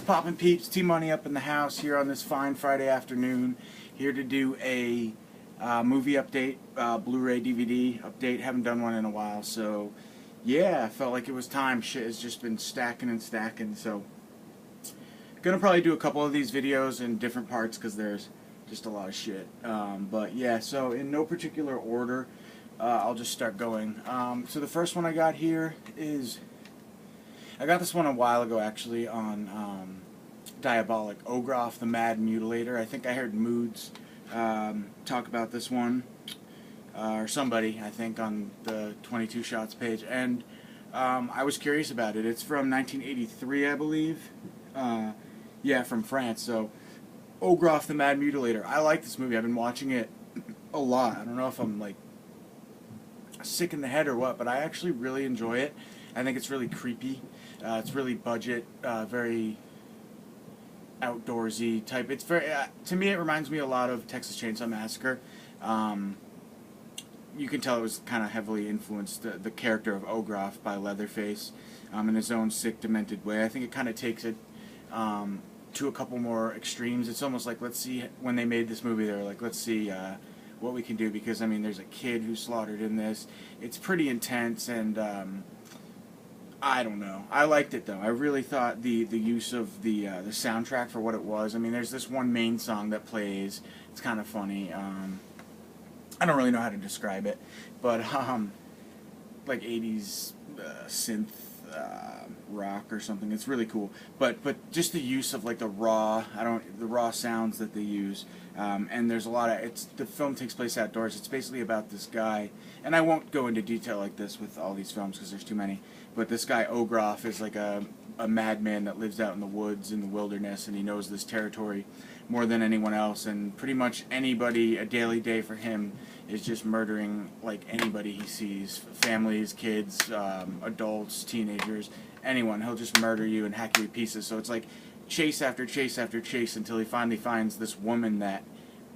poppin' peeps? T-Money up in the house here on this fine Friday afternoon. Here to do a movie update, Blu-ray DVD update. Haven't done one in a while, so yeah, I felt like it was time. Shit has just been stacking and stacking, so gonna probably do a couple of these videos in different parts because there's just a lot of shit. But yeah, so in no particular order, I'll just start going. So the first one I got here is, I got this one a while ago actually on Diabolic, Ogroff the Mad Mutilator. I think I heard Moods talk about this one, or somebody, I think, on the 22 Shots page, and I was curious about it. It's from 1983, I believe. Yeah, from France. So Ogroff the Mad Mutilator. I like this movie. I've been watching it a lot. I don't know if I'm like sick in the head or what, but I actually really enjoy it. I think it's really creepy. It's really budget, very outdoorsy type. It's very, to me, it reminds me a lot of Texas Chainsaw Massacre. You can tell it was kind of heavily influenced, the character of Ogroff, by Leatherface, in his own sick, demented way. I think it kind of takes it to a couple more extremes. It's almost like, let's see, when they made this movie, they were like, let's see what we can do, because, I mean, there's a kid who's slaughtered in this. It's pretty intense, and I don't know. I liked it, though. I really thought the use of the soundtrack for what it was. I mean, there's this one main song that plays. It's kind of funny. I don't really know how to describe it, but like 80s synth rock or something. It's really cool. But just the use of like the raw sounds that they use. And there's a lot of, the film takes place outdoors. It's basically about this guy, and I won't go into detail like this with all these films because there's too many, but this guy Ogroff is like a madman that lives out in the woods, in the wilderness, and he knows this territory more than anyone else, and pretty much anybody, a daily day for him is just murdering like anybody he sees, families, kids, adults, teenagers, anyone. He'll just murder you and hack you to pieces. So it's like chase after chase after chase until he finally finds this woman that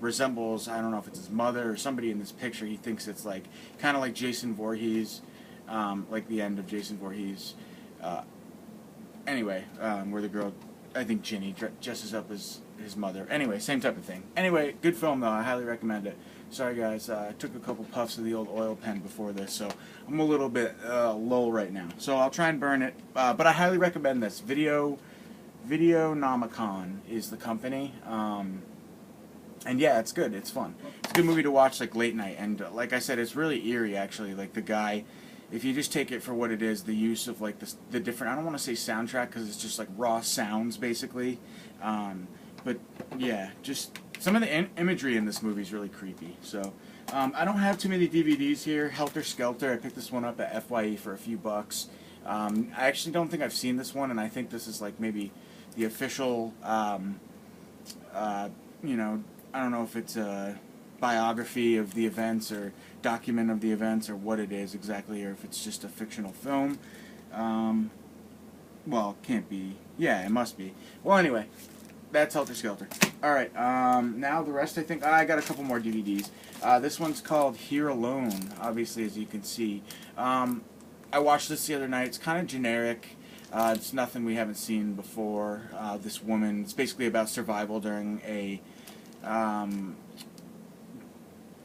resembles, I don't know if it's his mother or somebody in this picture. He thinks it's like kind of like Jason Voorhees, like the end of Jason Voorhees. Anyway, where the girl, I think Ginny, dresses up as his mother. Anyway, same type of thing. Anyway, good film though. I highly recommend it. Sorry guys, I took a couple puffs of the old oil pen before this, so I'm a little bit low right now. So I'll try and burn it, but I highly recommend this. Videonomicon is the company, and yeah, it's good. It's fun. It's a good movie to watch like late night, and like I said, it's really eerie actually. Like the guy, if you just take it for what it is, the use of like the different, I don't want to say soundtrack because it's just like raw sounds basically, but yeah, just some of the imagery in this movie is really creepy. So I don't have too many DVDs here. Helter Skelter, I picked this one up at FYE for a few bucks. I actually don't think I've seen this one, and I think this is like maybe the official, you know, I don't know if it's a biography of the events or document of the events or what it is exactly, or if it's just a fictional film. Well, can't be. Yeah, it must be. Well, anyway, that's Helter Skelter. Alright, now the rest, I think, I got a couple more DVDs. This one's called Here Alone, obviously, as you can see. I watched this the other night. It's kind of generic. It's nothing we haven't seen before. This woman, it's basically about survival during a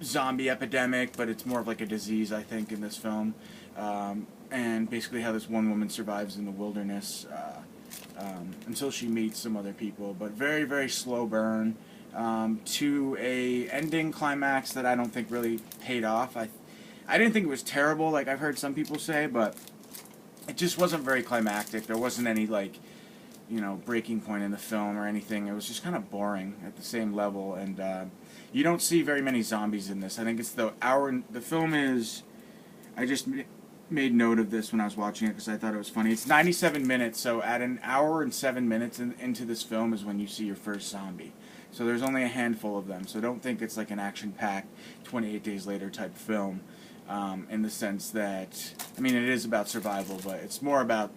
zombie epidemic, but it's more of like a disease, I think, in this film. And basically how this one woman survives in the wilderness until she meets some other people. But very, very slow burn to a ending climax that I don't think really paid off. I didn't think it was terrible, like I've heard some people say, but it just wasn't very climactic. There wasn't any, like, you know, breaking point in the film or anything. It was just kind of boring at the same level, and you don't see very many zombies in this. I think it's the film is, I just made note of this when I was watching it because I thought it was funny. It's 97 minutes, so at an hour and 7 minutes into this film is when you see your first zombie. So there's only a handful of them, so don't think it's like an action-packed 28 Days Later type film. In the sense that, I mean, it is about survival, but it's more about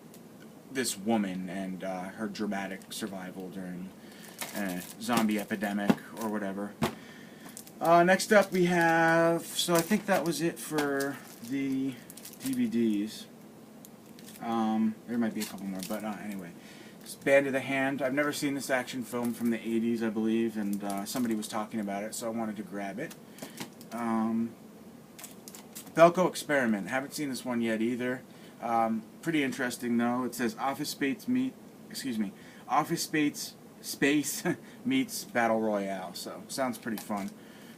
this woman and her dramatic survival during a zombie epidemic or whatever. Next up we have, so I think that was it for the DVDs. There might be a couple more, but anyway. It's Band of the Hand. I've never seen this action film from the 80s, I believe, and somebody was talking about it, so I wanted to grab it. Belko Experiment. Haven't seen this one yet either. Pretty interesting though. It says Office Space Space meets Battle Royale. So sounds pretty fun.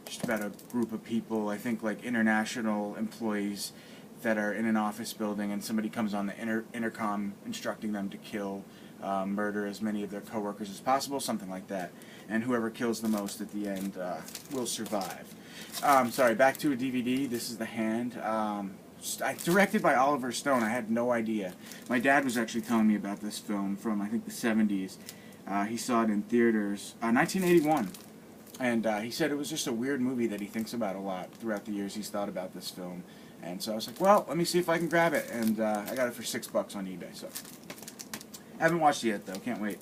Just about a group of people, I think like international employees that are in an office building, and somebody comes on the intercom instructing them to kill, murder as many of their coworkers as possible, something like that. And whoever kills the most at the end will survive. Sorry, back to a DVD. This is The Hand. Directed by Oliver Stone. I had no idea. My dad was actually telling me about this film from, I think, the 70s. He saw it in theaters, 1981. And he said it was just a weird movie that he thinks about a lot throughout the years he's thought about this film. And so I was like, well, let me see if I can grab it. And I got it for $6 on eBay. So haven't watched it yet, though. Can't wait.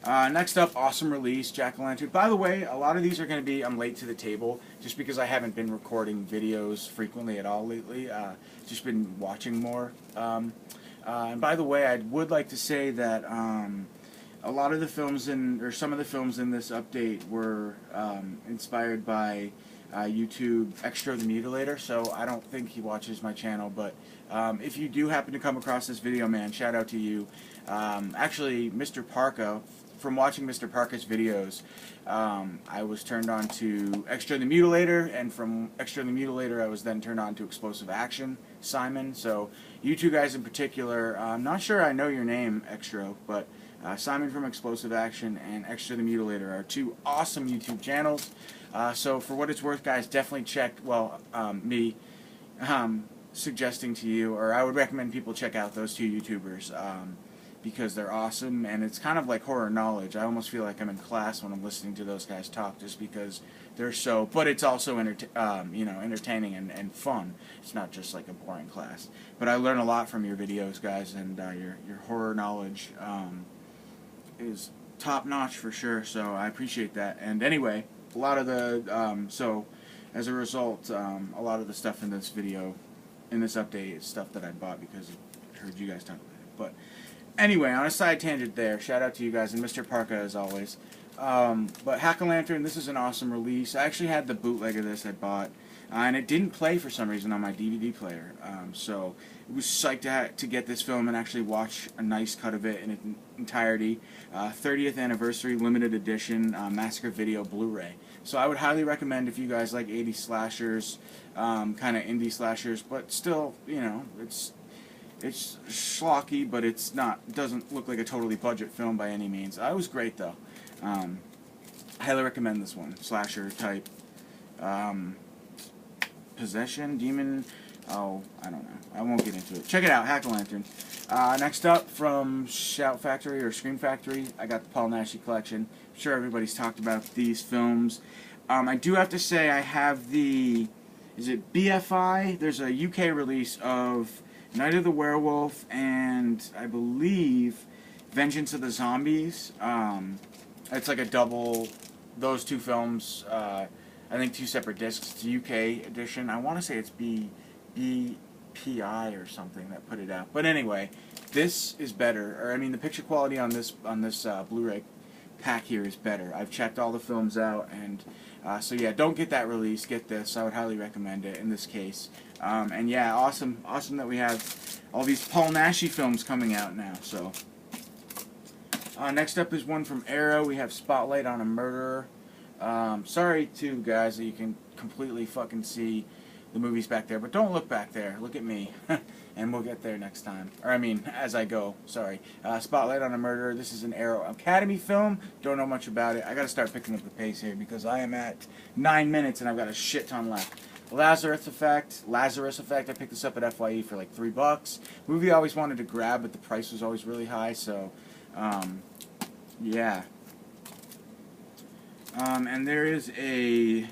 Next up, awesome release, Jack-o'-lantern. By the way, a lot of these are going to be, I'm late to the table, just because I haven't been recording videos frequently at all lately. Just been watching more. And by the way, I would like to say that a lot of the films or some of the films in this update were inspired by YouTube Extra the Mutilator, so I don't think he watches my channel, but if you do happen to come across this video, man, shout out to you. Actually, Mr. Parka, from watching Mr. Parka's videos, I was turned on to Extra the Mutilator, and from Extra the Mutilator I was then turned on to Explosive Action, Simon. So you two guys in particular, I'm not sure I know your name, Extra, but Simon from Explosive Action and Extra the Mutilator are two awesome YouTube channels. So for what it's worth, guys, definitely check, well, me suggesting to you, or I would recommend people check out those two YouTubers, because they're awesome, and it's kind of like horror knowledge. I almost feel like I'm in class when I'm listening to those guys talk, just because they're so, but it's also entertaining and fun. It's not just like a boring class. But I learn a lot from your videos, guys, and your horror knowledge is top-notch for sure, so I appreciate that. And anyway, a lot of the, so as a result, a lot of the stuff in this video, in this update, is stuff that I bought because I heard you guys talk about it. But anyway, on a side tangent there, shout out to you guys, and Mr. Parka as always. But Jack-o'-lantern, this is an awesome release. I actually had the bootleg of this I bought, and it didn't play for some reason on my DVD player. So it was psyched to get this film and actually watch a nice cut of it in its entirety. 30th anniversary limited edition Massacre Video Blu-ray. So I would highly recommend if you guys like 80s slashers, kind of indie slashers, but still, you know, it's schlocky, but it doesn't look like a totally budget film by any means. It was great though. Highly recommend this one. Slasher type. Possession, demon, oh, I don't know. I won't get into it. Check it out, Jack-o'-lantern. Next up, from Shout Factory or Scream Factory, I got the Paul Naschy collection. I'm sure everybody's talked about these films. I do have to say I have the, is it BFI? There's a UK release of Night of the Werewolf and I believe Vengeance of the Zombies. It's like a double, those two films, I think two separate discs. It's a UK edition. I want to say it's BPI or something that put it out. But anyway, this is better. Or I mean, the picture quality on this Blu-ray pack here is better. I've checked all the films out, and so yeah, don't get that release. Get this. I would highly recommend it in this case. And yeah, awesome that we have all these Paul Naschy films coming out now. So next up is one from Arrow. We have Spotlight on a Murderer. Sorry too, guys, that you can completely fucking see the movies back there, but don't look back there. Look at me, and we'll get there next time. Or I mean, as I go. Sorry. Spotlight on a Murderer. This is an Arrow Academy film. Don't know much about it. I got to start picking up the pace here because I am at 9 minutes and I've got a shit ton left. Lazarus Effect. I picked this up at FYE for like $3. Movie I always wanted to grab, but the price was always really high. So, yeah. And there is a,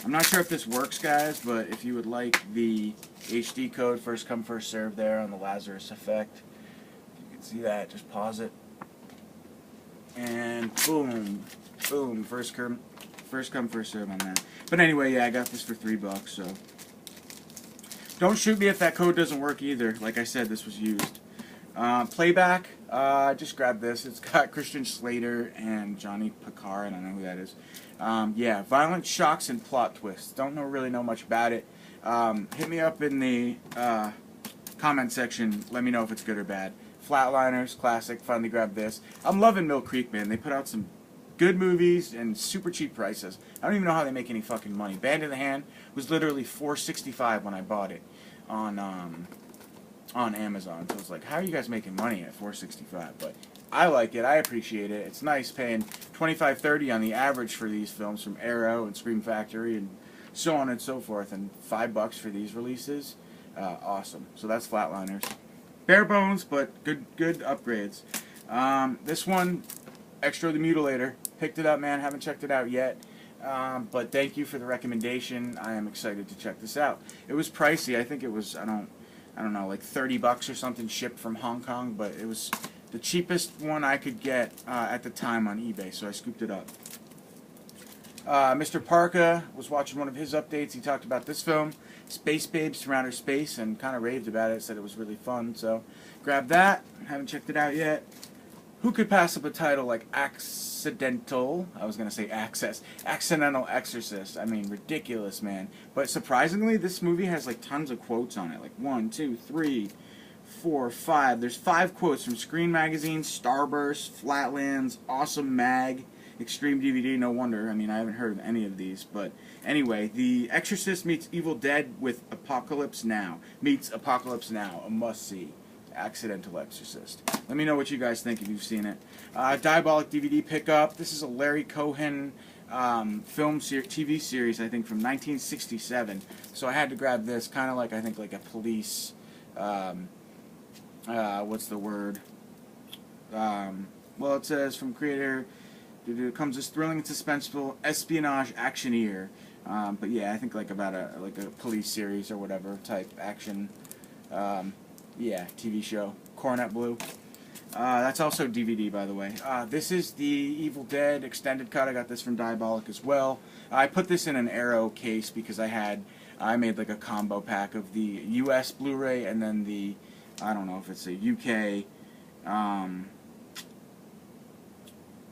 I'm not sure if this works, guys, but if you would like the HD code, first come, first serve there on the Lazarus Effect. You can see that, just pause it. And boom, boom, first come, first serve on that. But anyway, yeah, I got this for $3, so. Don't shoot me if that code doesn't work either. Like I said, this was used. Playback, I just grabbed this. It's got Christian Slater and Johnny Picard. I don't know who that is. Yeah, violent shocks and plot twists. Don't really know much about it. Hit me up in the comment section. Let me know if it's good or bad. Flatliners, classic. Finally grabbed this. I'm loving Mill Creek, man. They put out some good movies and super cheap prices. I don't even know how they make any fucking money. Band in the Hand was literally $4.65 when I bought it on Amazon. So it's like, how are you guys making money at $4.65? But I like it. I appreciate it. It's nice paying $25.30 on the average for these films from Arrow and Scream Factory and so on and so forth, and $5 for these releases. Awesome. So that's Flatliners. Bare bones, but good upgrades. This one, Extra the Mutilator. Picked it up, man. Haven't checked it out yet. But thank you for the recommendation. I am excited to check this out. It was pricey. I think it was, I don't know, like $30 or something shipped from Hong Kong, but it was the cheapest one I could get at the time on eBay, so I scooped it up. Mr. Parka was watching one of his updates. He talked about this film, Space Babes from Outer Space, and kind of raved about it, said it was really fun, so grabbed that. Haven't checked it out yet. Who could pass up a title like Accidental? I was going to say Access. Accidental Exorcist. I mean, ridiculous, man. But surprisingly, this movie has like tons of quotes on it. Like 1, 2, 3, 4, 5. There's 5 quotes from Screen Magazine, Starburst, Flatlands, Awesome Mag, Extreme DVD. No wonder. I mean, I haven't heard of any of these. But anyway, The Exorcist meets Evil Dead with Apocalypse Now. Meets Apocalypse Now. A must-see. Accidental Exorcist. Let me know what you guys think if you've seen it. Diabolic DVD pickup. This is a Larry Cohen TV series, I think, from 1967. So I had to grab this, kind of like, I think, like a police, what's the word? Well, it says, from creator, it comes as thrilling and suspenseful espionage actioneer. But yeah, I think like about a police series or whatever type action. Yeah, TV show. Coronet Blue. That's also DVD, by the way. This is the Evil Dead extended cut. I got this from Diabolic as well. I put this in an Arrow case because I made like a combo pack of the US Blu-ray and then the, I don't know if it's a UK,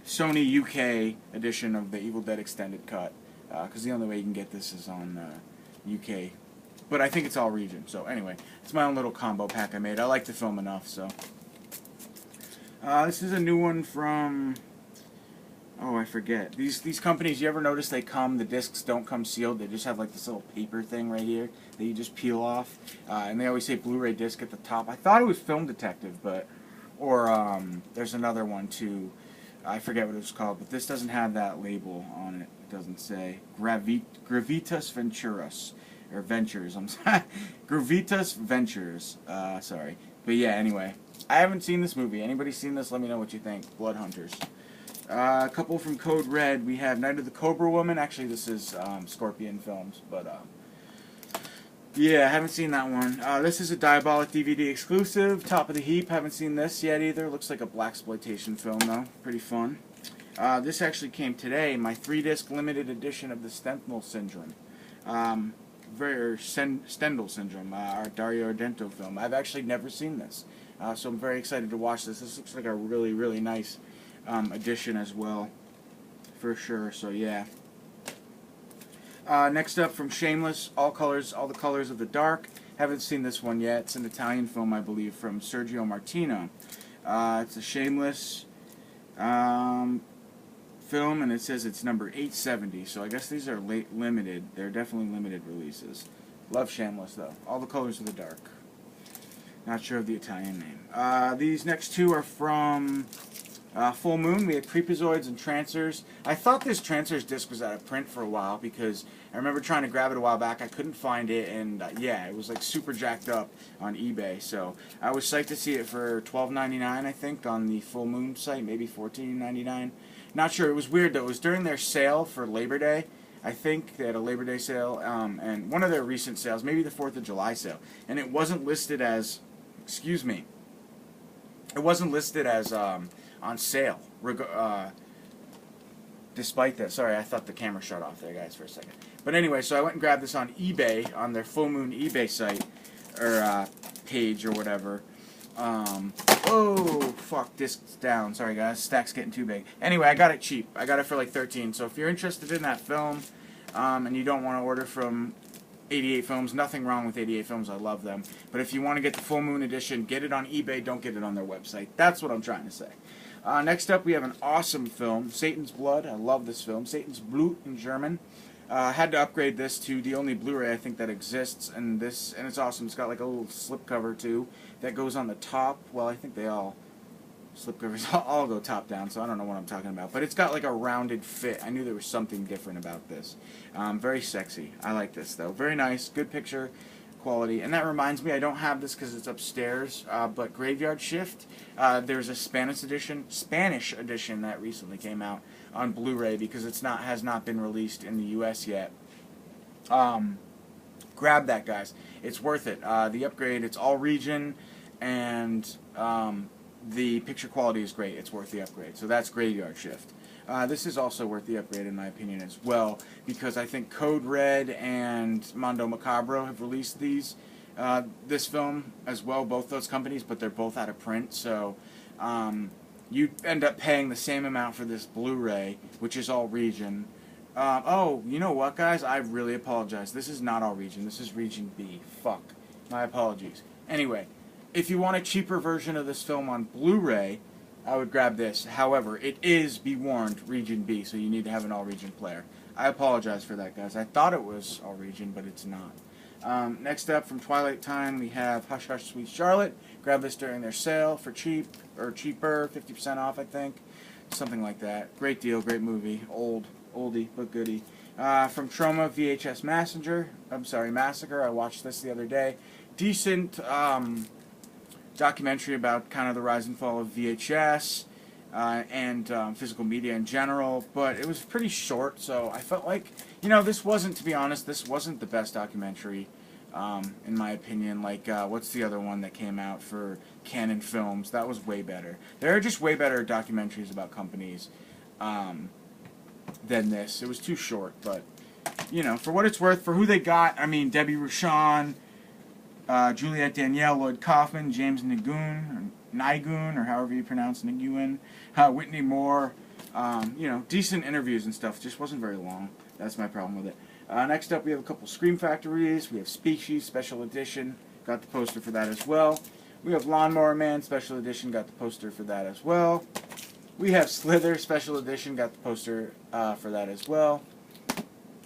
Sony UK edition of the Evil Dead extended cut. Because the only way you can get this is on UK. But I think it's all region. So anyway, it's my own little combo pack I made. I like the film enough, so. This is a new one from, oh, I forget. These companies, you ever notice the discs don't come sealed? They just have like this little paper thing right here that you just peel off. And they always say Blu-ray disc at the top. I thought it was Film Detective, but, or there's another one too. I forget what it was called, but this doesn't have that label on it. It doesn't say Gravitas Venturas. Or Ventures, I'm sorry. Gravitas Ventures. Sorry. But yeah, anyway. I haven't seen this movie. Anybody seen this? Let me know what you think. Blood Hunters. A couple from Code Red. We have Night of the Cobra Woman. Actually, this is Scorpion Films. But, yeah, I haven't seen that one. This is a Diabolic DVD exclusive. Top of the Heap. Haven't seen this yet either. Looks like a blaxploitation film, though. Pretty fun. This actually came today. My 3-disc limited edition of the Stendhal Syndrome. Stendhal Syndrome, our Dario Argento film. I've actually never seen this, so I'm very excited to watch this. This looks like a really, really nice edition as well, for sure, so yeah. Next up from Shameless, All the Colors of the Dark. Haven't seen this one yet. It's an Italian film, I believe, from Sergio Martino. It's a Shameless film, and it says it's number 870, so I guess these are limited. They're definitely limited releases. Love Shameless, though. All the Colors of the Dark. Not sure of the Italian name. These next two are from Full Moon. We had Creepazoids and Trancers. I thought this Trancers disc was out of print for a while because I remember trying to grab it a while back. I couldn't find it, and yeah, it was like super jacked up on eBay. So I was psyched to see it for $12.99, I think, on the Full Moon site, maybe $14.99. Not sure. It was weird, though. It was during their sale for Labor Day. I think they had a Labor Day sale, and one of their recent sales, maybe the 4th of July sale. And it wasn't listed as, excuse me, it wasn't listed as on sale. Despite that, sorry, I thought the camera shut off there, guys, for a second. But anyway, so I went and grabbed this on eBay, on their Full Moon eBay site, or page or whatever. Oh, fuck, disc's down. Sorry, guys. Stack's getting too big. Anyway, I got it cheap. I got it for like 13. So if you're interested in that film, and you don't want to order from 88 Films, nothing wrong with 88 Films. I love them. But if you want to get the Full Moon Edition, get it on eBay. Don't get it on their website. That's what I'm trying to say. Next up, we have an awesome film, Satan's Blood. I love this film. Satan's Blut in German. Had to upgrade this to the only Blu-ray I think that exists, and it's awesome. It's got like a little slipcover too that goes on the top. Well, I think they all slipcovers all go top down, so I don't know what I'm talking about. But it's got like a rounded fit. I knew there was something different about this. Very sexy. I like this though. Very nice. Good picture quality. And that reminds me, I don't have this because it's upstairs. But Graveyard Shift. There's a Spanish edition that recently came out on Blu-ray because has not been released in the U.S. yet. Grab that, guys. It's worth it. The upgrade, it's all region, and the picture quality is great. It's worth the upgrade. So that's Graveyard Shift. This is also worth the upgrade in my opinion as well, because I think Code Red and Mondo Macabro have released this film as well, both those companies, but they're both out of print. So you end up paying the same amount for this Blu-ray, which is all region. Oh, you know what, guys? I really apologize. This is not all region. This is region B. Fuck. My apologies. Anyway, if you want a cheaper version of this film on Blu-ray, I would grab this. However, it is, be warned, region B, so you need to have an all-region player. I apologize for that, guys. I thought it was all region, but it's not. Next up, from Twilight Time, we have Hush Hush Sweet Charlotte. Grab this during their sale for cheap, or cheaper, 50% off, I think. Something like that. Great deal, great movie. Oldie, but goodie. From Troma, VHS Massacre. I watched this the other day. Decent documentary about kind of the rise and fall of VHS and physical media in general, but it was pretty short, so I felt like, this wasn't, to be honest, this wasn't the best documentary, in my opinion. Like, what's the other one that came out for Canon Films? That was way better. There are just way better documentaries about companies than this. It was too short, but, for what it's worth, for who they got, I mean, Debbie Rochon, Juliette Danielle, Lloyd Kaufman, James Nigun, or however you pronounce Nguyen, Whitney Moore, decent interviews and stuff. Just wasn't very long. That's my problem with it. Next up, we have a couple Scream Factories. We have Species Special Edition. Got the poster for that as well. We have Lawnmower Man Special Edition. Got the poster for that as well. We have Slither Special Edition. Got the poster for that as well.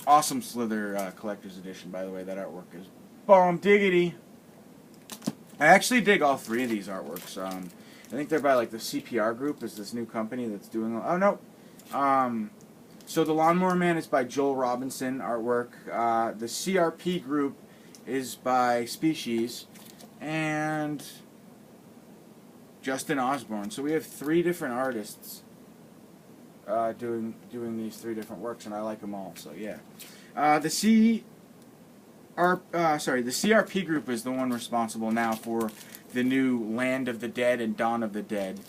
Awesome Slither Collector's Edition, by the way. That artwork is bomb diggity. I actually dig all three of these artworks. I think they're by like the CPR Group, is this new company that's doing. Oh no. So the Lawnmower Man is by Joel Robinson artwork. The CRP Group is by Species and Justin Osborne. So we have three different artists doing these three different works, and I like them all. So yeah, the CRP Group is the one responsible now for the new Land of the Dead and Dawn of the Dead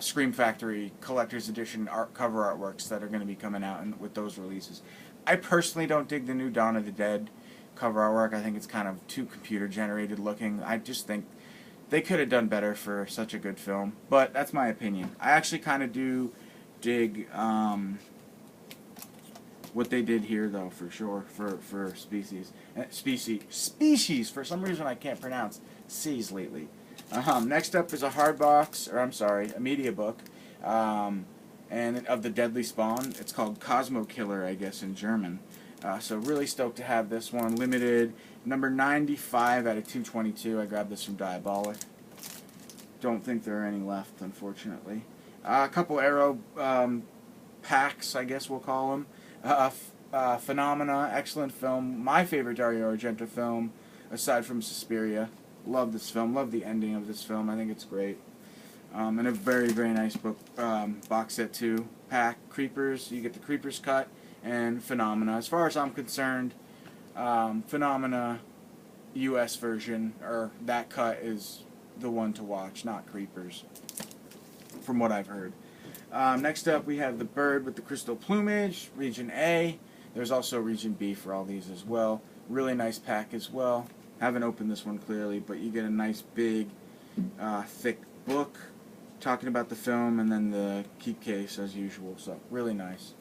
Scream Factory Collector's Edition cover artworks that are going to be coming out with those releases. I personally don't dig the new Dawn of the Dead cover artwork. I think it's kind of too computer generated looking. I just think they could have done better for such a good film, but that's my opinion. I actually kind of do dig what they did here, though, for sure, for Species. Species, for some reason I can't pronounce C's lately. Next up is a a media book, and of the Deadly Spawn. It's called Cosmo Killer, I guess, in German. So really stoked to have this one. Limited, number 95 out of 222. I grabbed this from Diabolic. Don't think there are any left, unfortunately. A couple Arrow packs, I guess we'll call them. Phenomena, excellent film. My favorite Dario Argento film, aside from Suspiria. Love this film. Love the ending of this film. I think it's great. And a very, very nice book box set too. Pack Creepers. You get the Creepers cut and Phenomena. As far as I'm concerned, Phenomena U.S. version, or that cut, is the one to watch, not Creepers, from what I've heard. Next up, we have The Bird with the Crystal Plumage, Region A. There's also Region B for all these as well. Really nice pack as well. Haven't opened this one clearly, but you get a nice big, thick book talking about the film, and then the keep case as usual. So really nice.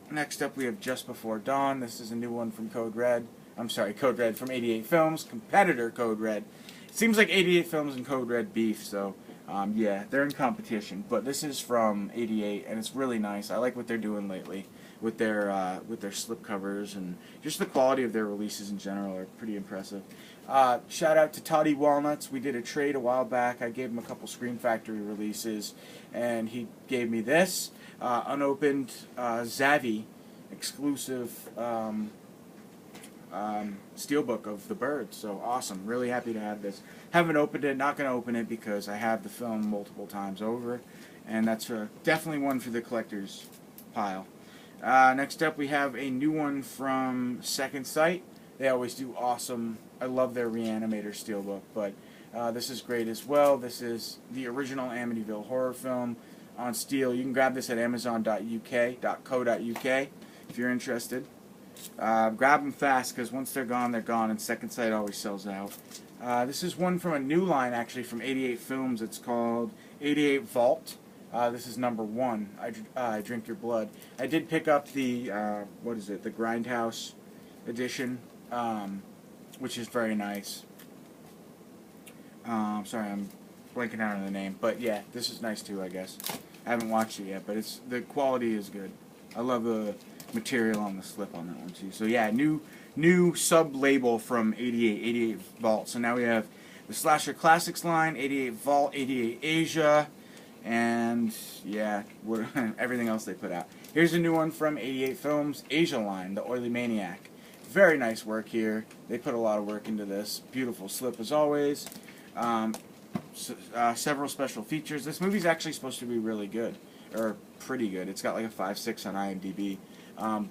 Next up we have Just Before Dawn. This is a new one from Code Red. I'm sorry, Code Red from 88 Films, competitor Code Red. It seems like 88 Films and Code Red beef, so yeah, they're in competition. But this is from 88, and it's really nice. I like what they're doing lately with their slipcovers, and just the quality of their releases in general are pretty impressive. Shout out to Toddy Walnuts. We did a trade a while back. I gave him a couple Scream Factory releases, and he gave me this unopened Zavi exclusive steelbook of The Bird. So awesome. Really happy to have this. Haven't opened it. Not going to open it because I have the film multiple times over, and that's definitely one for the collector's pile. Next up we have a new one from Second Sight. They always do awesome. I love their Reanimator steelbook, but this is great as well. This is the original Amityville horror film on steel. You can grab this at amazon.co.uk if you're interested. Grab them fast, because once they're gone, and Second Sight always sells out. This is one from a new line, actually, from 88 Films. It's called 88 Vault. This is number 1. I Drink Your Blood. I did pick up the, what is it, the Grindhouse edition, which is very nice. Sorry, I'm blanking out on the name, but yeah, this is nice too, I guess. I haven't watched it yet, but the quality is good. I love the material on the slip on that one too. So yeah, new sub-label from 88 Vault. So now we have the Slasher Classics line, 88 Vault, 88 Asia, and yeah, everything else they put out. Here's a new one from 88 Films, Asia line, the Oily Maniac. Very nice work here. They put a lot of work into this. Beautiful slip as always. Several special features. This movie's actually supposed to be really good, or pretty good. It's got like a 5.6 on IMDb.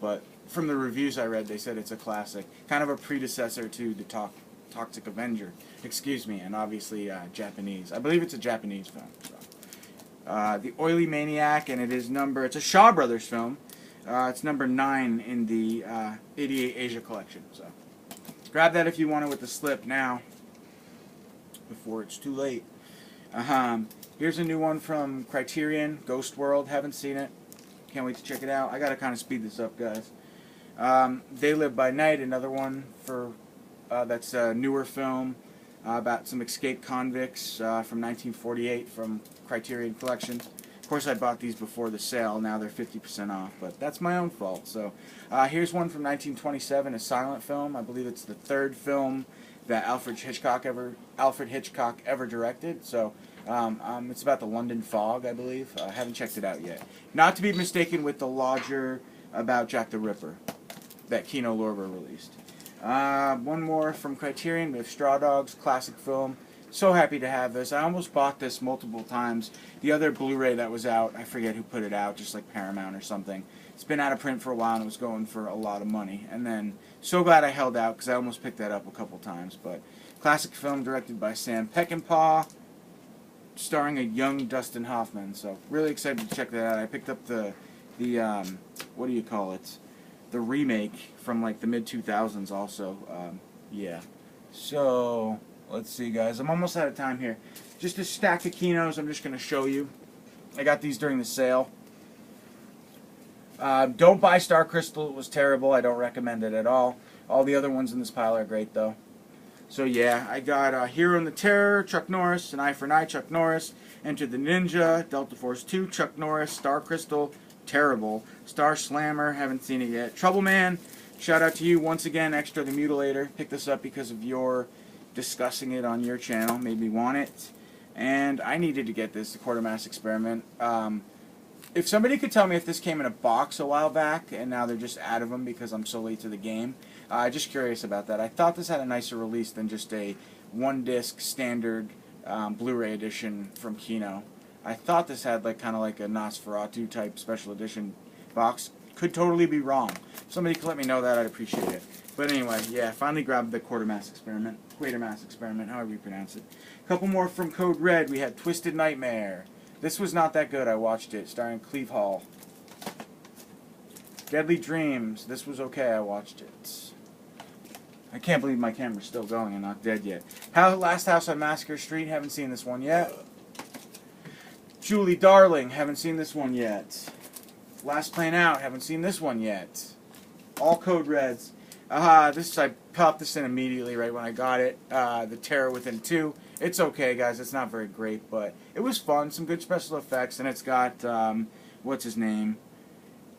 But from the reviews I read, they said it's a classic, kind of a predecessor to the Toxic Avenger, excuse me, and obviously Japanese. I believe it's a Japanese film. So. The Oily Maniac, and it's a Shaw Brothers film. It's number 9 in the 88 Asia collection. So grab that if you want it with the slip now, before it's too late. Here's a new one from Criterion, Ghost World. Haven't seen it. Can't wait to check it out. I gotta kind of speed this up, guys. They Live by Night, another one for that's a newer film about some escaped convicts from 1948 from Criterion Collection. Of course, I bought these before the sale. Now they're 50% off, but that's my own fault. So here's one from 1927, a silent film. I believe it's the 3rd film that Alfred Hitchcock ever directed. So it's about the London fog, I believe. I haven't checked it out yet. Not to be mistaken with the Lodger about Jack the Ripper that Kino Lorber released. One more from Criterion. We have Straw Dogs, classic film. So happy to have this. I almost bought this multiple times. The other Blu-ray that was out, I forget who put it out, just like Paramount or something. It's been out of print for a while and it was going for a lot of money. And then, so glad I held out because I almost picked that up a couple times. But classic film directed by Sam Peckinpah, starring a young Dustin Hoffman. So really excited to check that out. I picked up the what do you call it? The remake from like the mid-2000s also. Yeah. So let's see, guys. I'm almost out of time here. Just a stack of Kinos I'm just going to show you. I got these during the sale. Don't buy Star Crystal. It was terrible. I don't recommend it at all. All the other ones in this pile are great, though. So, yeah, I got Hero and the Terror, Chuck Norris, An Eye for an Eye, Chuck Norris, Enter the Ninja, Delta Force 2, Chuck Norris, Star Crystal, terrible. Star Slammer, haven't seen it yet. Trouble Man, shout out to you once again, Extra the Mutilator. Picked this up because of your discussing it on your channel, made me want it. And I needed to get this, the Quartermass Experiment. If somebody could tell me if this came in a box a while back, and now they're just out of them because I'm so late to the game, just curious about that. I thought this had a nicer release than just a one-disc standard Blu-ray edition from Kino. I thought this had like kind of like a Nosferatu type special edition box. Could totally be wrong. If somebody could let me know that, I'd appreciate it. But anyway, yeah, finally grabbed the Quatermass Experiment, however you pronounce it. A couple more from Code Red. We had Twisted Nightmare. This was not that good. I watched it, starring Cleve Hall. Deadly Dreams. This was okay. I watched it. I can't believe my camera's still going and not dead yet. Last House on Massacre Street, haven't seen this one yet. Julie Darling, haven't seen this one yet. Last Plane Out, haven't seen this one yet. All Code Reds. I popped this in immediately right when I got it. The Terror Within 2. It's okay, guys. It's not very great, but it was fun. Some good special effects, and it's got, what's his name?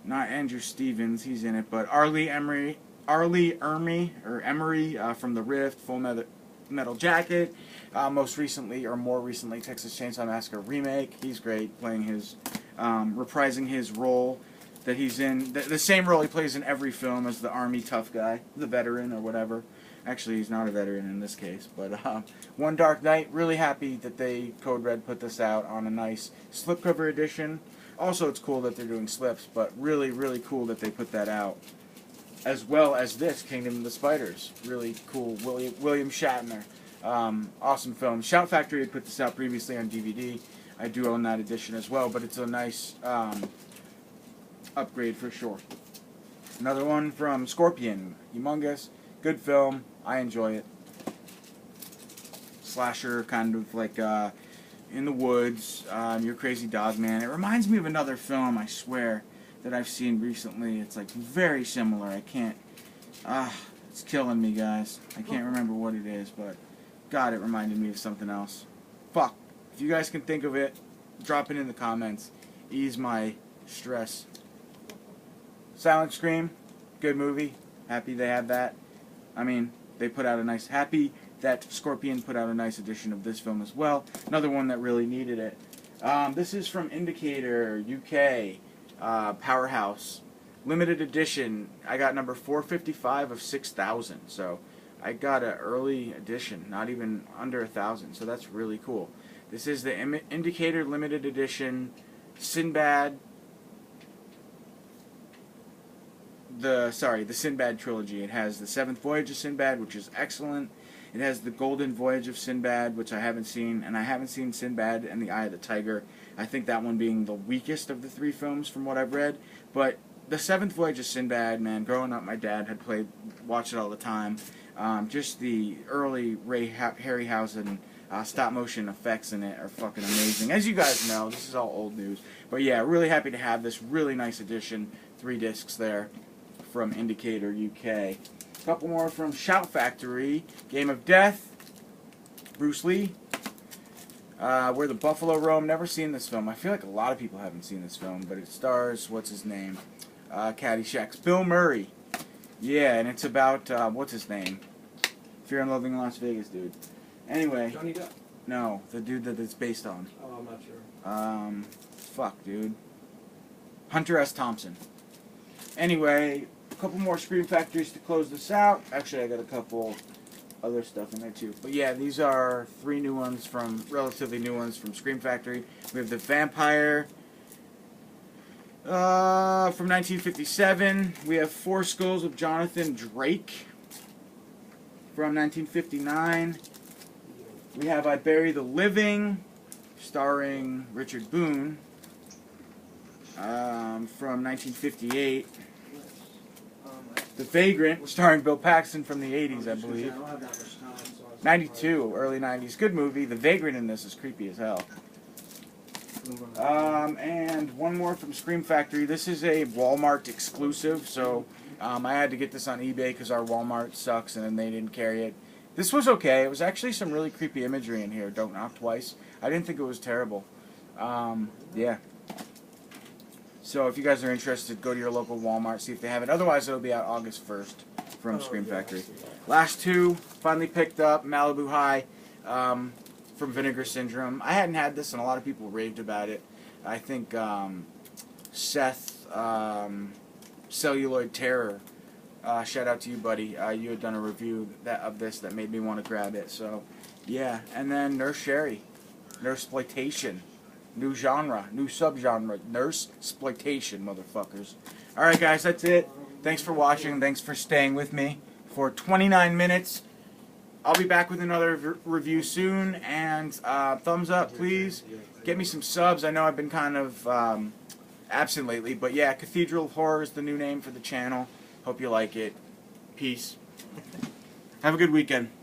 Not Andrew Stevens, he's in it, but Arlie Emery from The Rift, Full Metal Jacket. More recently, Texas Chainsaw Massacre Remake. He's great, playing his, reprising his role that he's in, the same role he plays in every film as the army tough guy, the veteran or whatever. Actually, he's not a veteran in this case, but One Dark Night, really happy that Code Red put this out on a nice slipcover edition. Also, it's cool that they're doing slips, but really, really cool that they put that out. As well as this, Kingdom of the Spiders. Really cool, William Shatner. Awesome film. Shout Factory had put this out previously on DVD. I do own that edition as well, but it's a nice upgrade for sure. Another one from Scorpion. Humongous. Good film. I enjoy it. Slasher, kind of like in the woods. Your Crazy Dog Man. It reminds me of another film, I swear, that I've seen recently. It's like very similar. I can't. It's killing me, guys. I can't remember what it is, but God, it reminded me of something else. Fuck. If you guys can think of it, drop it in the comments. Ease my stress. Silent Scream. Good movie. Happy they had that. I mean, they put out a nice. Happy that Scorpion put out a nice edition of this film as well. Another one that really needed it. This is from Indicator, UK, Powerhouse. Limited edition. I got number 455 of 6,000. So I got an early edition, not even under 1,000. So that's really cool. This is the Indicator limited edition Sinbad. The Sinbad trilogy. It has the Seventh Voyage of Sinbad, which is excellent. It has the Golden Voyage of Sinbad, which I haven't seen, and I haven't seen Sinbad and the Eye of the Tiger. I think that one being the weakest of the three films from what I've read. But the Seventh Voyage of Sinbad, man, growing up, my dad had watched it all the time. Just the early Ray Harryhausen stop motion effects in it are fucking amazing. As you guys know, this is all old news. But yeah, really happy to have this really nice edition. 3 discs there from Indicator UK. A couple more from Shout Factory. Game of Death. Bruce Lee. Where the Buffalo Roam. Never seen this film. I feel like a lot of people haven't seen this film, but it stars, what's his name? Caddyshack's Bill Murray. Yeah, and it's about, what's his name? Fear and Loathing in Las Vegas, dude. Anyway. Johnny Depp? No, the dude that it's based on. Oh, I'm not sure. Fuck, dude. Hunter S. Thompson. Anyway, a couple more Scream Factories to close this out. Actually, I got a couple other stuff in there too. But yeah, these are 3 new ones relatively new ones from Scream Factory. We have The Vampire from 1957. We have 4 Skulls of Jonathan Drake from 1959. We have I Bury the Living, starring Richard Boone, from 1958. The Vagrant, starring Bill Paxton, from the 80s, I believe. 92, early 90s. Good movie. The Vagrant in this is creepy as hell. And one more from Scream Factory. This is a Walmart exclusive, so I had to get this on eBay because our Walmart sucks and then they didn't carry it. This was okay. It was actually some really creepy imagery in here. Don't Knock Twice. I didn't think it was terrible. Yeah. So if you guys are interested, go to your local Walmart, see if they have it. Otherwise, it'll be out August 1st from Scream Factory. Last 2, finally picked up Malibu High from Vinegar Syndrome. I hadn't had this, and a lot of people raved about it. I think Seth, Celluloid Terror, shout out to you, buddy. You had done a review of this that made me want to grab it. So, yeah. And then Nurse Sherry, Nurseploitation. New genre, new subgenre, Nurseploitation, motherfuckers. Alright guys, that's it. Thanks for watching, thanks for staying with me for 29 minutes. I'll be back with another review soon, and thumbs up, please. Get me some subs. I know I've been kind of absent lately, but yeah, Cathedral of Horror is the new name for the channel. Hope you like it. Peace. Have a good weekend.